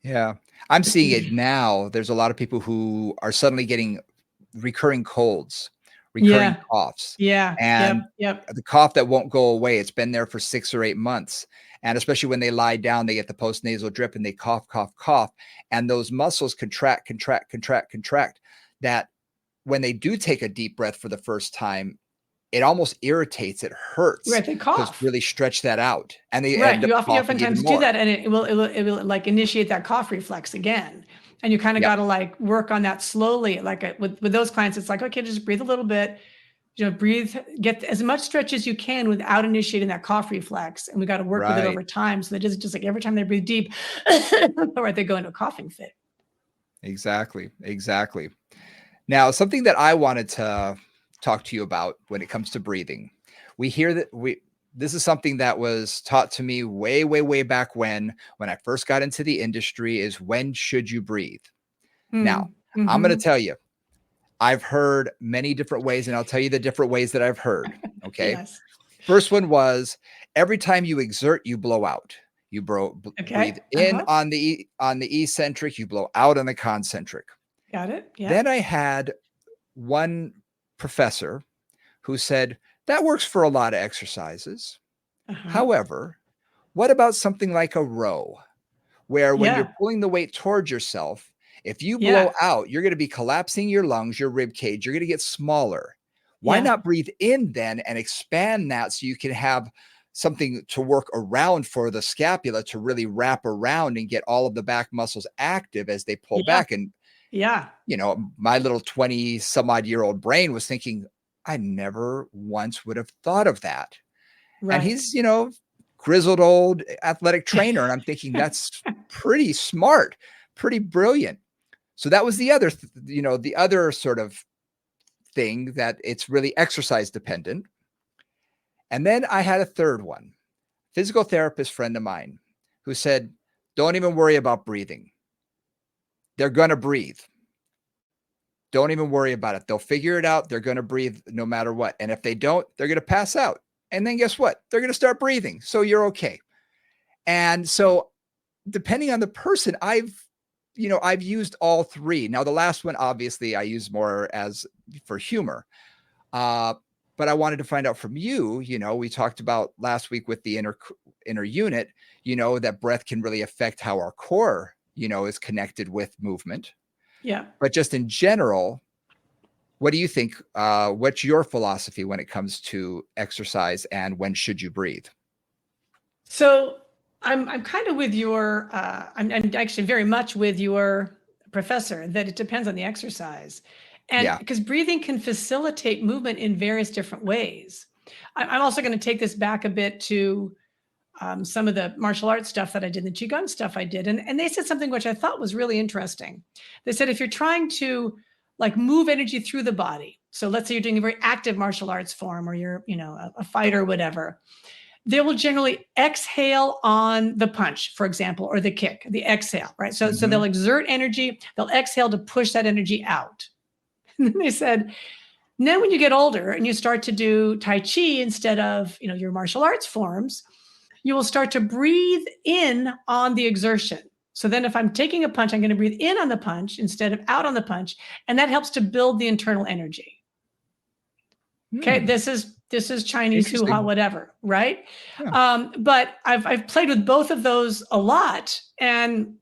Yeah, I'm seeing it now. There's a lot of people who are suddenly getting recurring colds, recurring Yeah. coughs, Yeah. and Yep. Yep. the cough that won't go away. It's been there for 6 or 8 months. And especially when they lie down, they get the postnasal drip and they cough, cough, cough. And those muscles contract, contract, contract, contract. That when they do take a deep breath for the first time, it almost irritates, it hurts Right. They to cough. really stretch that out. And they Right. end up You coughing even oftentimes do more. that, and it will like initiate that cough reflex again. And you kind of Yep. got to like work on that slowly. Like with those clients, it's like, okay, just breathe a little bit, breathe, get as much stretch as you can without initiating that cough reflex. And we got to work with it Right. over time. So that isn't just like every time they breathe deep, or they go into a coughing fit. Exactly. Exactly. Now, something that I wanted to talk to you about when it comes to breathing. We hear that this is something that was taught to me way, way, way back when I first got into the industry, is when should you breathe? Now, Mm. I'm going to Hmm. tell you, I've heard many different ways, and I'll tell you the different ways that I've heard. Okay. Yes. First one was every time you exert, you blow out. You breathe Okay. in on the eccentric, you blow out on the concentric. Got it. Then Yep. I had one professor who said that works for a lot of exercises. Uh-huh. However, what about something like a row, where when you're Yeah. pulling the weight towards yourself, if you blow Yeah. out, you're going to be collapsing your lungs, your rib cage, you're going to get smaller. Why Yeah. not breathe in then and expand that so you can have something to work around for the scapula to really wrap around and get all of the back muscles active as they pull Yeah. back? And Yeah. my little 20 some odd year old brain was thinking, I never once would have thought of that. And Right. he's, grizzled old athletic trainer. And I'm thinking that's pretty smart, pretty brilliant. So that was the other sort of thing, that it's really exercise dependent. And then I had a third one, physical therapist friend of mine, who said, don't even worry about breathing. They're going to breathe. Don't even worry about it. They'll figure it out. They're going to breathe no matter what. And if they don't, they're going to pass out. And then guess what? They're going to start breathing. So you're okay. And so depending on the person, I've used all three. Now, the last one, obviously, I use more as for humor. But I wanted to find out from you, we talked about last week with the inner unit, that breath can really affect how our core, is connected with movement. Yeah. But just in general, what do you think? What's your philosophy when it comes to exercise, and when should you breathe? So I'm kind of with I'm actually very much with your professor, that it depends on the exercise, and Yeah. because breathing can facilitate movement in various different ways. I'm also going to take this back a bit to some of the martial arts stuff that I did, the qigong stuff I did, and they said something which I thought was really interesting. They said if you're trying to like move energy through the body, so let's say you're doing a very active martial arts form, or you're a fighter or whatever, they will generally exhale on the punch, for example, or the kick, the exhale, right? So they'll Mhm. exert energy, they'll exhale to push that energy out. And then they said, then when you get older and you start to do Tai Chi instead of, your martial arts forms, you will start to breathe in on the exertion. So then if I'm taking a punch, I'm going to breathe in on the punch instead of out on the punch. And that helps to build the internal energy. Okay, this is Chinese hoo-ha, whatever, right? Yeah. But I've played with both of those a lot, and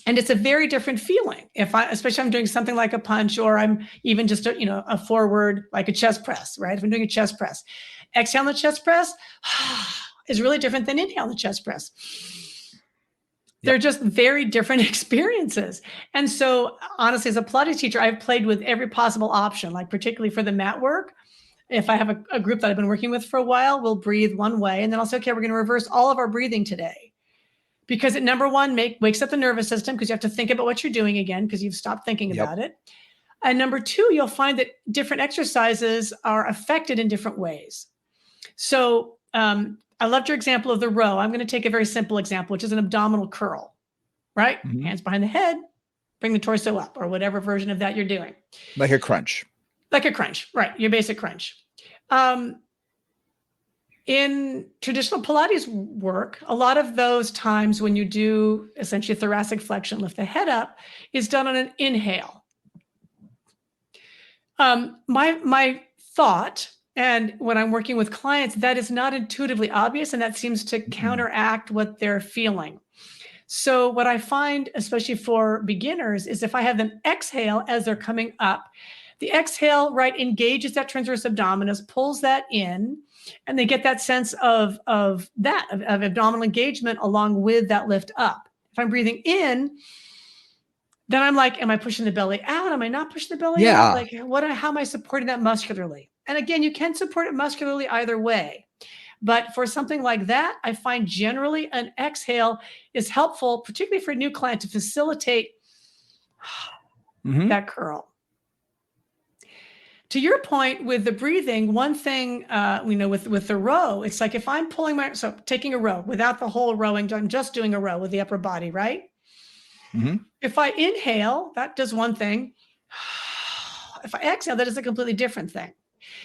it's a very different feeling. Especially if I'm doing something like a punch, or I'm even just a forward, like a chest press, right? If I'm doing a chest press, exhale on the chest press is really different than inhale on the chest press. They're just very different experiences. And so honestly, as a Pilates teacher, I've played with every possible option, like particularly for the mat work. If I have a group that I've been working with for a while, we'll breathe one way, and then I'll say, okay, we're going to reverse all of our breathing today. Because it, number one, wakes up the nervous system, because you have to think about what you're doing again, because you've stopped thinking about it. And number two, you'll find that different exercises are affected in different ways. So I loved your example of the row. I'm going to take a very simple example, which is an abdominal curl, right? Hands behind the head, bring the torso up, or whatever version of that you're doing. Like a crunch. Like a crunch, right? Your basic crunch. In traditional Pilates work, a lot of those times when you do essentially thoracic flexion, lift the head up, is done on an inhale. My thought, and when I'm working with clients, that is not intuitively obvious, and that seems to counteract what they're feeling. So what I find, especially for beginners, is if I have them exhale as they're coming up, the exhale, right, engages that transverse abdominis, pulls that in, and they get that sense of abdominal engagement along with that lift up. If I'm breathing in, then I'm like, am I pushing the belly out? Am I not pushing the belly out? Like, how am I supporting that muscularly? And again, you can support it muscularly either way. But for something like that, I find generally an exhale is helpful, particularly for a new client, to facilitate that curl. To your point with the breathing, one thing we know with the row, it's like if I'm taking a row without the whole rowing, I'm just doing a row with the upper body, right? If I inhale, that does one thing. If I exhale, that is a completely different thing.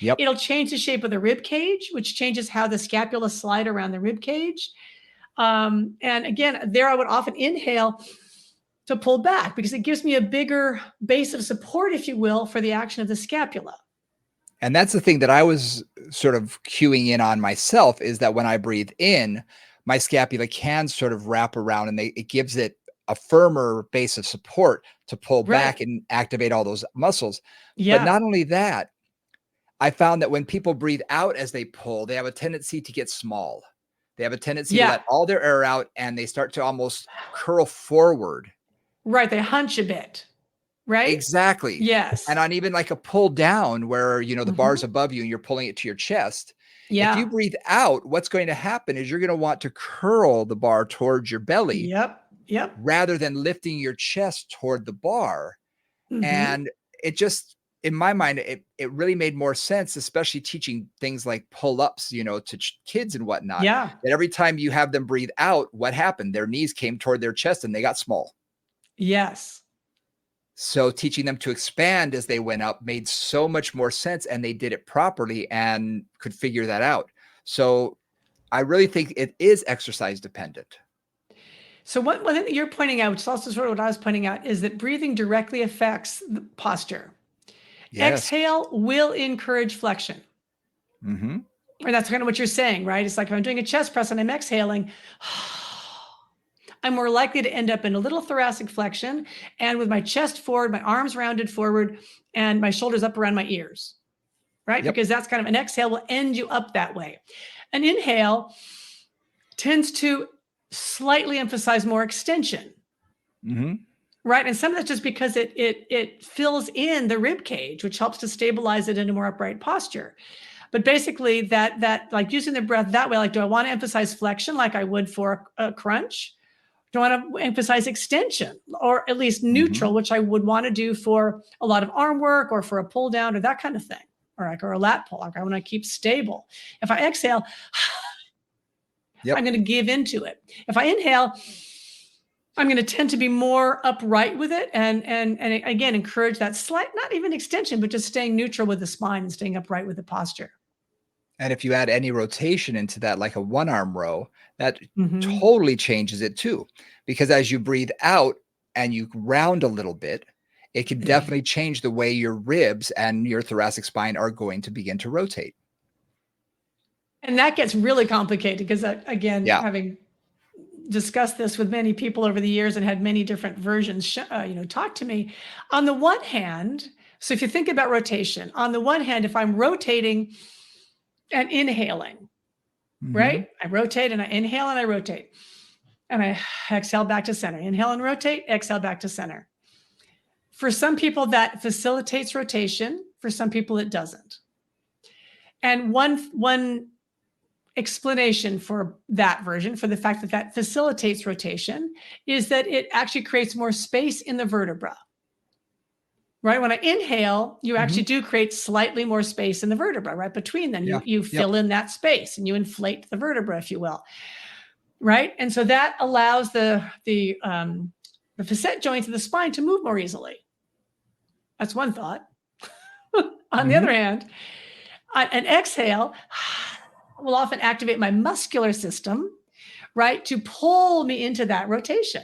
It'll change the shape of the rib cage, which changes how the scapula slide around the rib cage. And again, there I would often inhale to pull back, because it gives me a bigger base of support, if you will, for the action of the scapula. And that's the thing that I was sort of cueing in on myself, is that when I breathe in, my scapula can sort of wrap around, and it gives it a firmer base of support to pull back and activate all those muscles. But not only that, I found that when people breathe out as they pull, they have a tendency to get small. They have a tendency to let all their air out, and they start to almost curl forward. Right. They hunch a bit. Right. Exactly. Yes. And on even like a pull down where, the bar's above you and you're pulling it to your chest. If you breathe out, what's going to happen is you're going to want to curl the bar towards your belly. Rather than lifting your chest toward the bar. And it just, in my mind, it really made more sense, especially teaching things like pull-ups, to kids and whatnot. That every time you have them breathe out, what happened? Their knees came toward their chest and they got small. Yes. So teaching them to expand as they went up made so much more sense, and they did it properly and could figure that out. So I really think it is exercise dependent. So one thing that you're pointing out, which is also sort of what I was pointing out, is that breathing directly affects the posture. Exhale will encourage flexion. And that's kind of what you're saying, right? It's like if I'm doing a chest press and I'm exhaling, I'm more likely to end up in a little thoracic flexion, and with my chest forward, my arms rounded forward, and my shoulders up around my ears, right? Because that's kind of an exhale will end you up that way. An inhale tends to slightly emphasize more extension. Right. And some of that's just because it fills in the rib cage, which helps to stabilize it in a more upright posture. But basically that like using the breath that way, like, do I want to emphasize flexion like I would for a crunch? Do I want to emphasize extension, or at least neutral, which I would want to do for a lot of arm work or for a pull down or that kind of thing, or a lat pull? Like I want to keep stable. If I exhale, I'm going to give into it. If I inhale, I'm going to tend to be more upright with it, and again, encourage that slight, not even extension, but just staying neutral with the spine and staying upright with the posture. And if you add any rotation into that, like a one arm row, that Mm-hmm. totally changes it too. Because as you breathe out and you round a little bit, it can definitely change the way your ribs and your thoracic spine are going to begin to rotate. And that gets really complicated because, again, Yeah. having discussed this with many people over the years and had many different versions, talk to me. On the one hand, so if you think about rotation, on the one hand, if I'm rotating and inhaling, Mm-hmm. right? I rotate and I inhale and I rotate. And I exhale back to center. Inhale and rotate, exhale back to center. For some people, that facilitates rotation. For some people, it doesn't. And one explanation for that version, for the fact that that facilitates rotation, is that it actually creates more space in the vertebra. Right? When I inhale, you actually do create slightly more space in the vertebra, right? Between them, Yeah. you fill in that space and you inflate the vertebra, if you will. Right? And so that allows the facet joints of the spine to move more easily. That's one thought. On the other hand, an exhale will often activate my muscular system, right, to pull me into that rotation.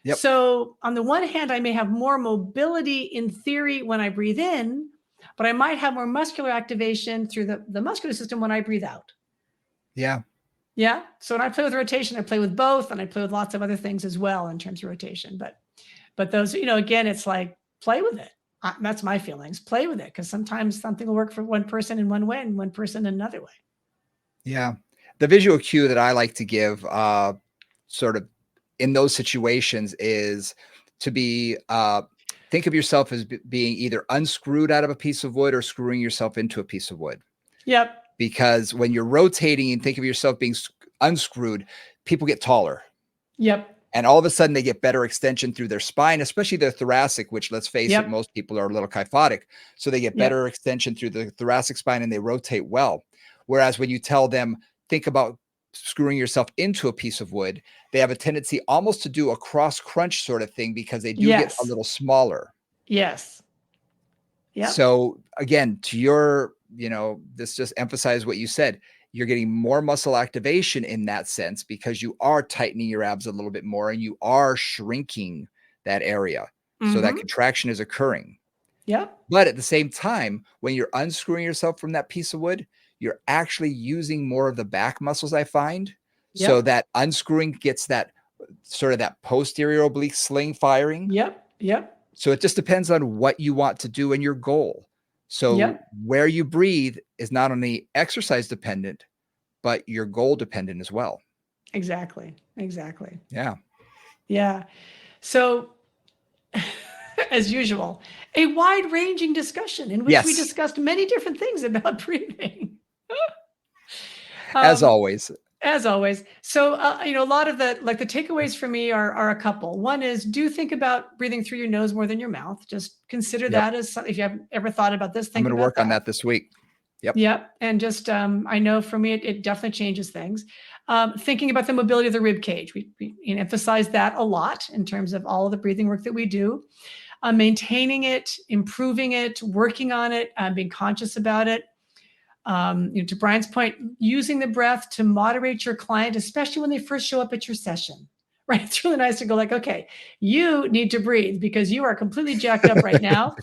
Yep. So on the one hand, I may have more mobility in theory when I breathe in, but I might have more muscular activation through the muscular system when I breathe out. Yeah. Yeah. So when I play with rotation, I play with both, and I play with lots of other things as well in terms of rotation. But those, again, it's like, play with it. That's my feelings. Play with it, because sometimes something will work for one person in one way and one person in another way. Yeah. The visual cue that I like to give sort of in those situations is to be think of yourself as being either unscrewed out of a piece of wood or screwing yourself into a piece of wood. Yep. Because when you're rotating and think of yourself being unscrewed, people get taller. Yep. And all of a sudden they get better extension through their spine, especially their thoracic, which, let's face it, Yep. most people are a little kyphotic. So they get better extension through the thoracic spine and they rotate well. Whereas when you tell them, think about screwing yourself into a piece of wood, they have a tendency almost to do a cross crunch sort of thing because they do get a little smaller. Yes. Yep. So again, to your, this just emphasizes what you said. You're getting more muscle activation in that sense because you are tightening your abs a little bit more and you are shrinking that area. So that contraction is occurring. Yep. But at the same time, when you're unscrewing yourself from that piece of wood, you're actually using more of the back muscles, I find. Yep. So that unscrewing gets that sort of that posterior oblique sling firing. Yep. Yep. So it just depends on what you want to do and your goal. So where you breathe is not only exercise dependent, but your goal dependent as well. Exactly. Exactly. Yeah. Yeah. So as usual, a wide-ranging discussion in which we discussed many different things about breathing. As always. As always. So, a lot of the takeaways for me are a couple. One is, do think about breathing through your nose more than your mouth. Just consider that as, if you haven't ever thought about this, think I'm going to work on that this week. Yep. Yep. And just, I know for me, it definitely changes things. Thinking about the mobility of the rib cage. We emphasize that a lot in terms of all of the breathing work that we do. Maintaining it, improving it, working on it, being conscious about it. To Brian's point, using the breath to moderate your client, especially when they first show up at your session, right? It's really nice to go like, okay, you need to breathe because you are completely jacked up right now.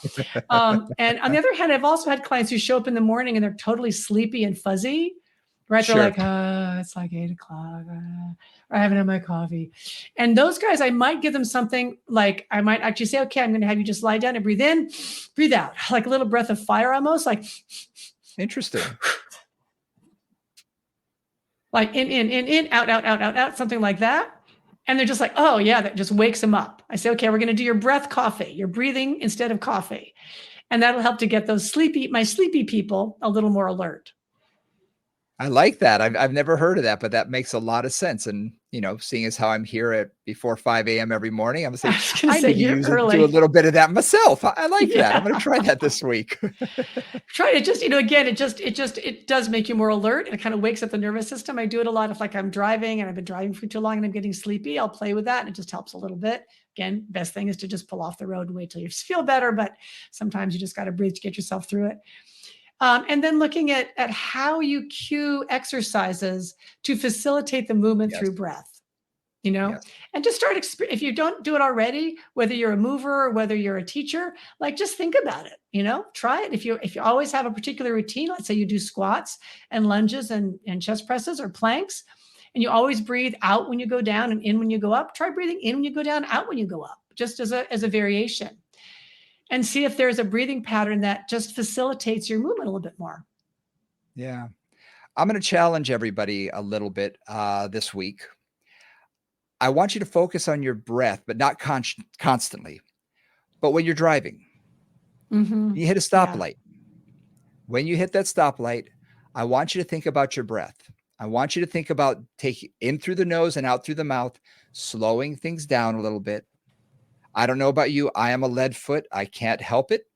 And on the other hand, I've also had clients who show up in the morning and they're totally sleepy and fuzzy, right? They're like, it's like 8 o'clock. I haven't had my coffee. And those guys, I might give them something like, I might actually say, okay, I'm going to have you just lie down and breathe in, breathe out, like a little breath of fire almost, like. Interesting. Like in, out, something like that. And they're just like, oh yeah, that just wakes them up. I say, okay, we're going to do your breath coffee, your breathing instead of coffee. And that'll help to get my sleepy people a little more alert. I like that. I've never heard of that, but that makes a lot of sense. And, seeing as how I'm here at before 5 a.m. every morning, I'm saying, I need to do a little bit of that myself. I like that. I'm going to try that this week. Try it. Just, again, it does make you more alert. It kind of wakes up the nervous system. I do it a lot if I'm driving and I've been driving for too long and I'm getting sleepy. I'll play with that and it just helps a little bit. Again, best thing is to just pull off the road and wait till you feel better. But sometimes you just got to breathe to get yourself through it. And then looking at how you cue exercises to facilitate the movement Yes. through breath, you know, Yes. and just start, if you don't do it already, whether you're a mover or whether you're a teacher, like just think about it, try it. If you always have a particular routine, let's say you do squats and lunges and chest presses or planks, and you always breathe out when you go down and in when you go up, try breathing in when you go down, out when you go up, just as a variation, and see if there's a breathing pattern that just facilitates your movement a little bit more. Yeah. I'm going to challenge everybody a little bit this week. I want you to focus on your breath, but not constantly. But when you're driving, Mm-hmm. you hit a Yeah. stoplight. When you hit that stoplight, I want you to think about your breath. I want you to think about taking in through the nose and out through the mouth, slowing things down a little bit. I don't know about you. I am a lead foot. I can't help it.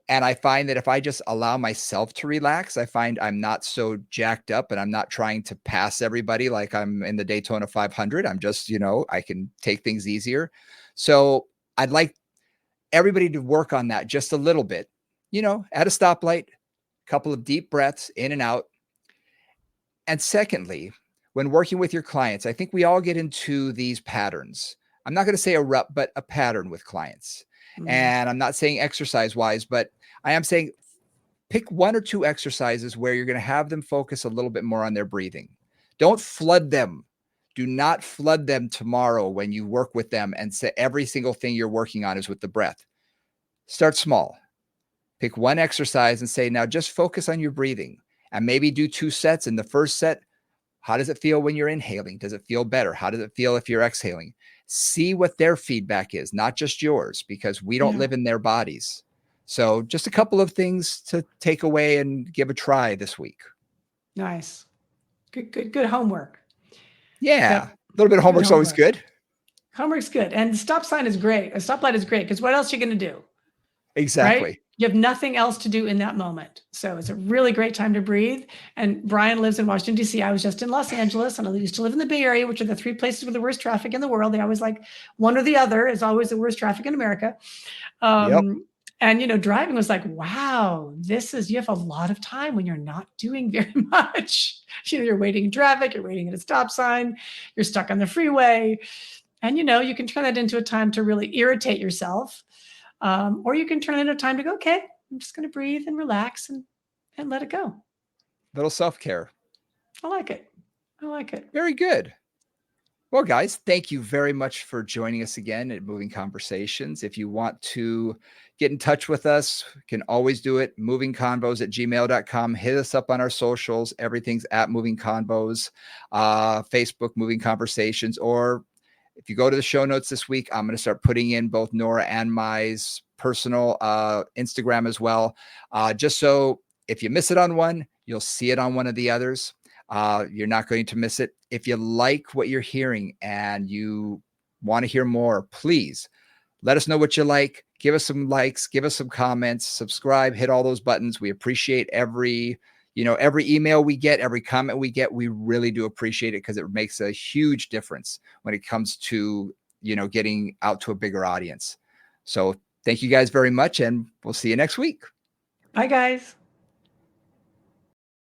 And I find that if I just allow myself to relax, I find I'm not so jacked up and I'm not trying to pass everybody like I'm in the Daytona 500. I'm just, I can take things easier. So I'd like everybody to work on that just a little bit, at a stoplight, a couple of deep breaths in and out. And secondly, when working with your clients, I think we all get into these patterns. I'm not going to say a rut, but a pattern with clients. Mm. And I'm not saying exercise wise, but I am saying pick one or two exercises where you're going to have them focus a little bit more on their breathing. Don't flood them. Do not flood them tomorrow when you work with them and say every single thing you're working on is with the breath. Start small. Pick one exercise and say, now just focus on your breathing and maybe do 2 sets. In the first set, how does it feel when you're inhaling? Does it feel better? How does it feel if you're exhaling? See what their feedback is, not just yours, because we don't Yeah. live in their bodies. So just a couple of things to take away and give a try this week. Nice. Good homework. Yeah. Yep. A little bit of Good homework's always homework. good. Homework's good. And the stop sign is great. A stoplight is great because what else are you going to do? Right? Exactly. You have nothing else to do in that moment. So it's a really great time to breathe. And Brian lives in Washington, D.C. I was just in Los Angeles and I used to live in the Bay Area, which are the 3 places with the worst traffic in the world. They always like one or the other is always the worst traffic in America. Yep. And driving was like, wow, you have a lot of time when you're not doing very much. You're waiting in traffic, you're waiting at a stop sign, you're stuck on the freeway. And you can turn that into a time to really irritate yourself. Or you can turn it into a time to go, okay, I'm just going to breathe and relax and let it go. Little self-care. I like it. I like it. Very good. Well, guys, thank you very much for joining us again at Moving Conversations. If you want to get in touch with us, you can always do it. movingconvos@gmail.com. Hit us up on our socials. Everything's at Moving Convos, Facebook, Moving Conversations. Or if you go to the show notes this week, I'm going to start putting in both Nora and my personal Instagram as well. Just so if you miss it on one, you'll see it on one of the others. You're not going to miss it. If you like what you're hearing and you want to hear more, please let us know what you like. Give us some likes, give us some comments, subscribe, hit all those buttons. We appreciate every email we get, every comment we get. We really do appreciate it because it makes a huge difference when it comes to, getting out to a bigger audience. So thank you guys very much, and we'll see you next week. Bye, guys.